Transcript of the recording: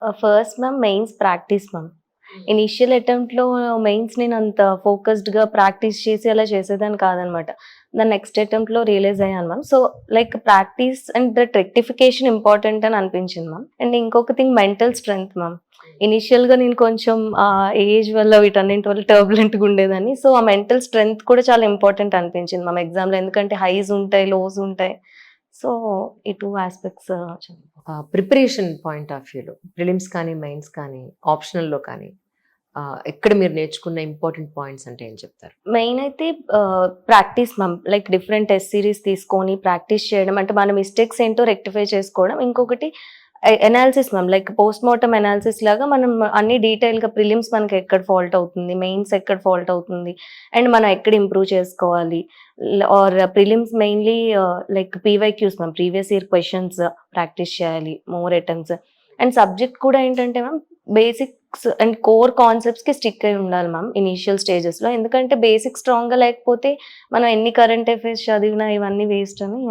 First ma'am mains practice ma'am. Initial అటెంప్ట్‌లో mains నేనంత ఫోకస్డ్‌గా ప్రాక్టీస్ చేసి అలా చేసేదాన్ని కాదనమాట. దాని నెక్స్ట్ అటెంప్ట్‌లో రియలైజ్ అయ్యాను ma'am. So, like practice and that rectification important అని అనిపించింది మ్యామ్. అండ్ ఇంకొక థింగ్ మెంటల్ స్ట్రెంగ్త్ మ్యామ్. ఇనీషియల్‌గా నేను కొంచెం ఏజ్ వల్ల వీటన్నింటి వల్ల టర్బులెంట్‌గా ఉండేదాన్ని. సో, ఆ మెంటల్ స్ట్రెంగ్త్ కూడా చాలా ఇంపార్టెంట్ అనిపించింది మ్యామ్ ఎగ్జామ్‌లో. ఎందుకంటే హైస్ ఉంటాయి, లోస్ ఉంటాయి. సో, ఈ 2 యాస్పెక్ట్స్ ప్రిపరేషన్ పాయింట్ ఆఫ్ వ్యూలో ప్రిలిమ్స్ కానీ, మెయిన్స్ కానీ, ఆప్షనల్‌లో కానీ ఎక్కడ మీరు నేర్చుకున్న ఇంపార్టెంట్ పాయింట్స్ అంటే ఏం చెప్తారు? మెయిన్ అయితే practice ma'am. Like different test series తీసుకొని ప్రాక్టీస్ చేయడం. అంటే మన మిస్టేక్స్ ఏంటో రెక్టిఫై చేసుకోవడం. ఇంకొకటి analysis ma'am. Like postmortem analysis లాగా మనం అన్ని డీటెయిల్‌గా ప్రిలిమ్స్ మనకి ఎక్కడ ఫాల్ట్ అవుతుంది, మెయిన్స్ ఎక్కడ ఫాల్ట్ అవుతుంది, అండ్ మనం ఎక్కడ ఇంప్రూవ్ చేసుకోవాలి. Or prelims mainly like PYQs ma'am. Previous year questions practice చేయాలి. More attempts. అండ్ సబ్జెక్ట్ కూడా ఏంటంటే మ్యామ్ బేసిక్స్ అండ్ కోర్ కాన్సెప్ట్స్‌కి స్టిక్ అయి ఉండాలి మ్యామ్ ఇనీషియల్ స్టేజెస్‌లో. ఎందుకంటే బేసిక్స్ స్ట్రాంగ్‌గా లేకపోతే మనం ఎన్ని కరెంట్ అఫైర్స్ చదివినా ఇవన్నీ వేస్ట్ అని